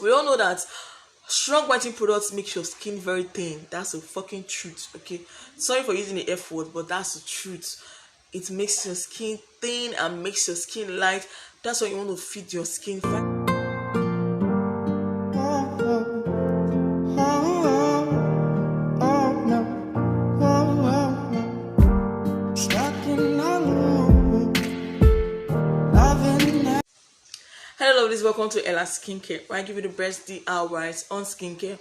We all know that strong whitening products make your skin very thin. That's a fucking truth. Okay, sorry for using the F word, but that's the truth. It makes your skin thin and makes your skin light. That's why you want to feed your skin fat. Hello lovelies, welcome to Ella Skincare, where I give you the best DIYs on skincare,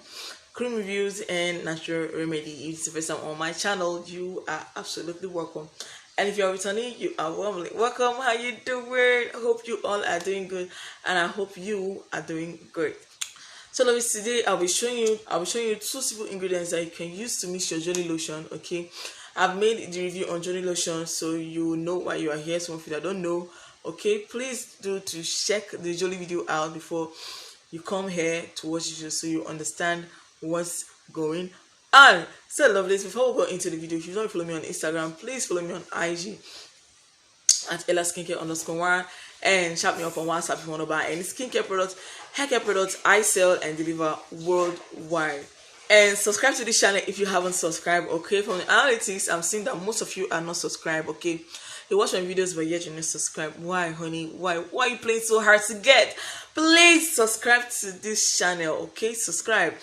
cream reviews and natural remedy. If it's the first time on my channel, you are absolutely welcome. And if you're returning, you are warmly welcome. How you doing? I hope you all are doing good, and I hope you are doing great. So lovelies, today I'll be showing you two simple ingredients that you can use to mix your Jolly Lotion. Okay, I've made the review on Jolly Lotion, so you know why you are here. So if you don't know, okay, please do to check the Jolly video out before you come here to watch it, so you understand what's going on. So lovelies, before we go into the video, if you don't follow me on Instagram, please follow me on IG at Ella Skincare_1 and chat me up on WhatsApp if you want to buy any skincare products, hair care products. I sell and deliver worldwide. And subscribe to this channel if you haven't subscribed. Okay, from the analytics, I'm seeing that most of you are not subscribed. Okay, you watch my videos but yet you're not subscribed. Why, honey? Why are you playing so hard to get? Please subscribe to this channel. Okay, subscribe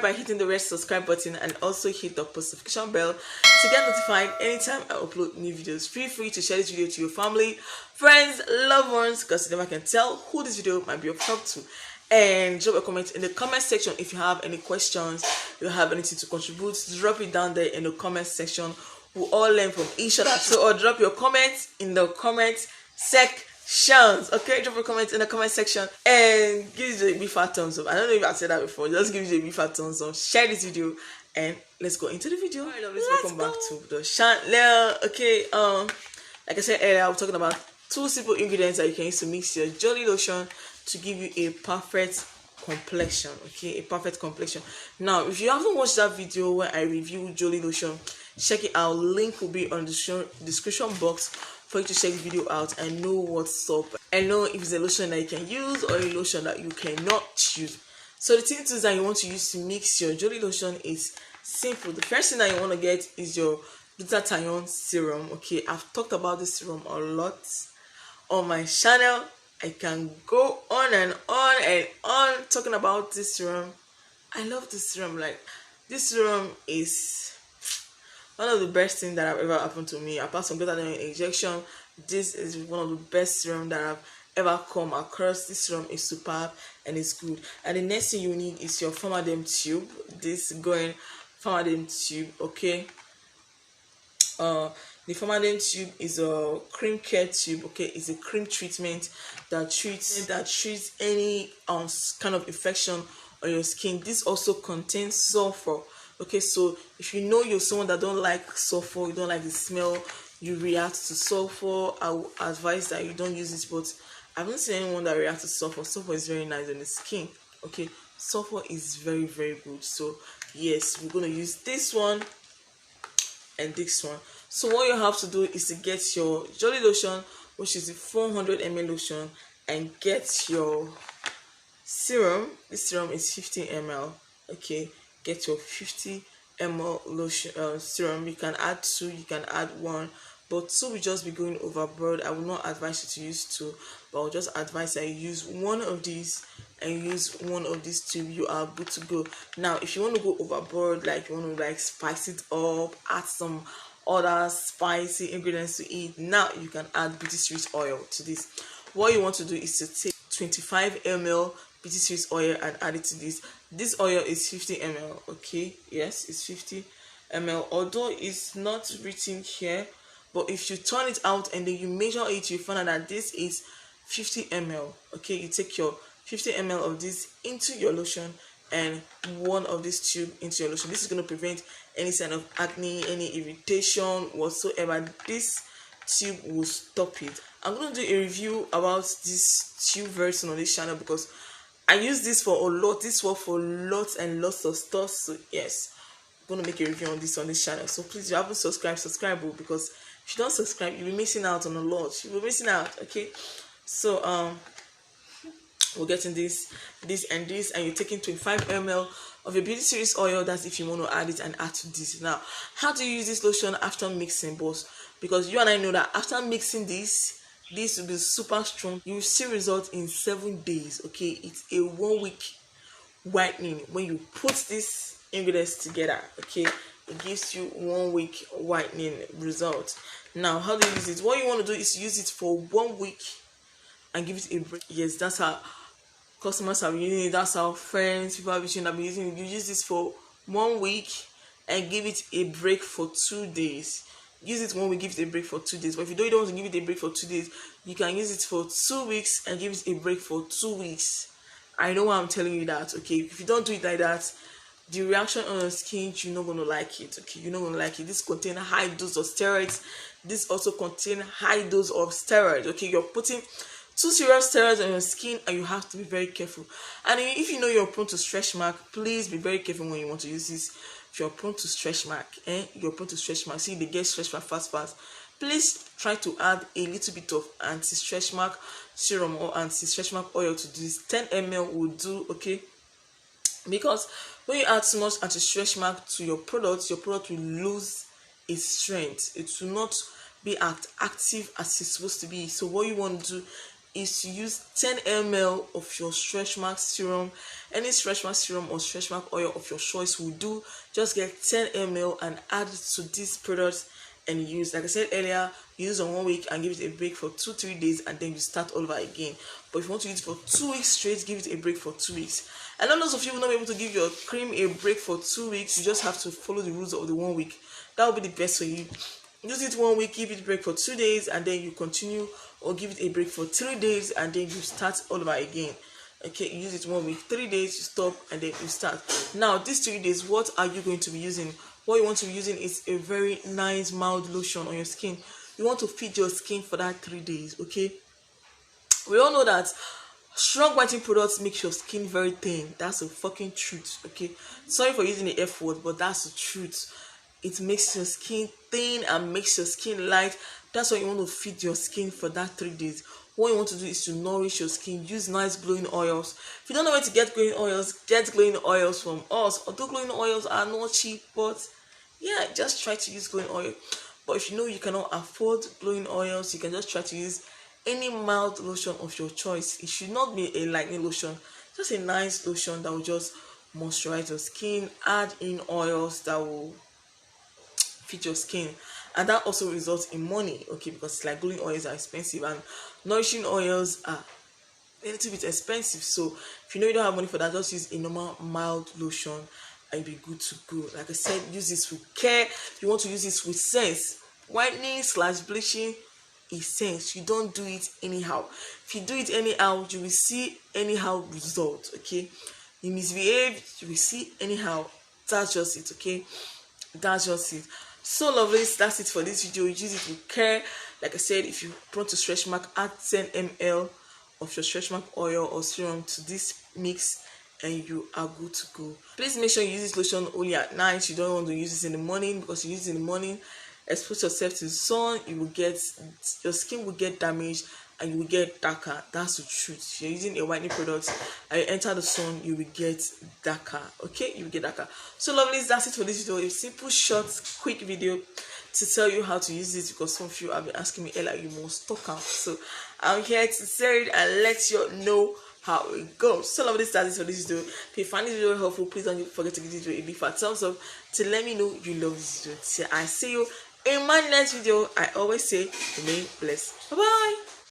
by hitting the red subscribe button and also hit the post notification bell to get notified anytime I upload new videos. Feel free to share this video to your family, friends, loved ones, because you never can tell who this video might be of help to. And drop a comment in the comment section if you have any questions, you have anything to contribute. Drop it down there in the comment section. We all learn from each other. So, or drop your comments in the comment sections. Okay, drop your comments in the comment section and give it a big fat thumbs up. I don't know if I said that before. Just give it a big fat thumbs up. Share this video and let's go into the video. Alright, welcome back to the channel. Okay, like I said earlier, I was talking about two simple ingredients that you can use to mix your Jolly Lotion to give you a perfect complexion. Okay, a perfect complexion. Now, if you haven't watched that video where I review Jolly Lotion, check it out. Link will be on the description box for you to check the video out and know what's up and know if it's a lotion that you can use or a lotion that you cannot use. So the things that you want to use to mix your Jolly Lotion is simple. The first thing that you want to get is your glutathione serum. Okay, I've talked about this serum a lot on my channel. I can go on and on and on talking about this serum. I love this serum. Like, this serum is one of the best things that have ever happened to me. Apart from glutathione injection, this is one of the best serum that I've ever come across. This serum is superb and it's good. And the next thing you need is your Pharmadem tube. This going Pharmadem tube. Okay. The Pharmadem tube is a cream care tube. Okay, it's a cream treatment that treats any kind of infection on your skin. This also contains sulfur. Okay, so if you know you're someone that don't like sulfur, you don't like the smell, you react to sulfur, I would advise that you don't use this. But I haven't seen anyone that reacts to sulfur. Sulfur is very nice on the skin. Okay, sulfur is very, very good. So yes, we're gonna use this one and this one. So what you have to do is to get your Jolly Lotion, which is the 400 ml lotion, and get your serum. This serum is 50 ml. Okay, get your 50 ml lotion serum. You can add 2, you can add 1, but 2 will just be going overboard. I will not advise you to use 2, but I'll just advise that you use one of these and use one of these 2. You are good to go. Now, if you want to go overboard, like you want to like spice it up, add some other spicy ingredients to eat, now you can add beauty sweet oil to this. What you want to do is to take 25 ml beauty sweet oil and add it to this. This oil is 50 ml. Okay, yes, it's 50 ml, although it's not written here, but if you turn it out and then you measure it, you find out that this is 50 ml. Okay, you take your 50 ml of this into your lotion and one of this tube into your lotion. This is going to prevent any sign of acne, any irritation whatsoever. This tube will stop it. I'm going to do a review about this tube very soon on this channel because I use this for a lot. This works for lots and lots of stuff. So yes, I'm going to make a review on this channel. So please, if you haven't subscribed, subscribe, because if you don't subscribe, you'll be missing out on a lot. You'll be missing out. Okay, so we're getting this, and this, and you're taking 25 ml of your beauty series oil. That's if you want to add it and add to this. Now, how to use this lotion after mixing, boss? Because you and I know that after mixing this will be super strong. You will see results in 7 days. Okay, it's a 1 week whitening when you put these ingredients together. Okay, it gives you 1 week whitening result. Now, how do you use it? What you want to do is use it for 1 week and give it a break. Yes, that's how customers are using it. That's how friends, people are using it. You use this for 1 week and give it a break for 2 days. Use it 1 week, give it a break for 2 days. But if you don't want to give it a break for 2 days, you can use it for 2 weeks and give it a break for 2 weeks. I know why I'm telling you that. Okay, if you don't do it like that, the reaction on your skin, you're not going to like it. Okay, you're not going to like it. This contains high dose of steroids. This also contains high dose of steroids. Okay, you're putting too serious steroids on your skin, and you have to be very careful. And if you know you're prone to stretch mark, please be very careful when you want to use this. If you're prone to stretch mark, you're prone to stretch mark, see they get stretch mark fast, please try to add a little bit of anti-stretch mark serum or anti-stretch mark oil to this. 10 ml will do. Okay, because when you add too much anti-stretch mark to your product will lose its strength. It will not be as active as it's supposed to be. So what you want to do is to use 10 ml of your stretch mark serum. Any stretch mark serum or stretch mark oil of your choice will do. Just get 10 ml and add it to this product and use. Like I said earlier, use on 1 week and give it a break for 2-3 days, and then you start all over again. But if you want to use it for 2 weeks straight, give it a break for 2 weeks. And those of you who will not be able to give your cream a break for 2 weeks, you just have to follow the rules of the 1 week. That will be the best for you. Use it 1 week, give it a break for 2 days, and then you continue, or give it a break for 3 days, and then you start all over again. Okay, use it 1 week, 3 days, you stop, and then you start. Now, these 3 days, what are you going to be using? What you want to be using is a very nice mild lotion on your skin. You want to feed your skin for that 3 days. Okay, we all know that strong whitening products make your skin very thin. That's a fucking truth. Okay, sorry for using the F word, but that's the truth. It makes your skin thin and makes your skin light. That's why you want to feed your skin for that 3 days. What you want to do is to nourish your skin. Use nice glowing oils. If you don't know where to get glowing oils, get glowing oils from us. Although glowing oils are not cheap, but yeah, just try to use glowing oil. But if you know you cannot afford glowing oils, you can just try to use any mild lotion of your choice. It should not be a lightening lotion, just a nice lotion that will just moisturize your skin. Add in oils that will fit your skin, and that also results in money. Okay, because it's like glowing oils are expensive and nourishing oils are a little bit expensive. So if you know you don't have money for that, just use a normal mild lotion and you'll be good to go. Like I said, use this with care. You want to use this with sense. Whitening / bleaching is sense. You don't do it anyhow. If you do it anyhow, you will see anyhow results. Okay, you misbehave, you will see anyhow. That's just it. Okay, that's just it. So lovelies, that's it for this video. Use it with care. Like I said, if you're prone to stretch mark, add 10 ml of your stretch mark oil or serum to this mix and you are good to go. Please make sure you use this lotion only at night. You don't want to use this in the morning, because you use it in the morning, expose yourself to the sun, your skin will get damaged and you will get darker. That's the truth. If you're using a whitening product and you enter the sun, you will get darker. Okay, you will get darker. So lovelies, that's it for this video. A simple, short, quick video to tell you how to use this, because some of you have been asking me, Ella, you must stock out. So I'm here to say it and let you know how it goes. So lovelies, that's it for this video. If you find this video helpful, please don't forget to give this video a big fat thumbs up to let me know you love this video. So I see you in my next video. I always say, remain blessed. Bye bye.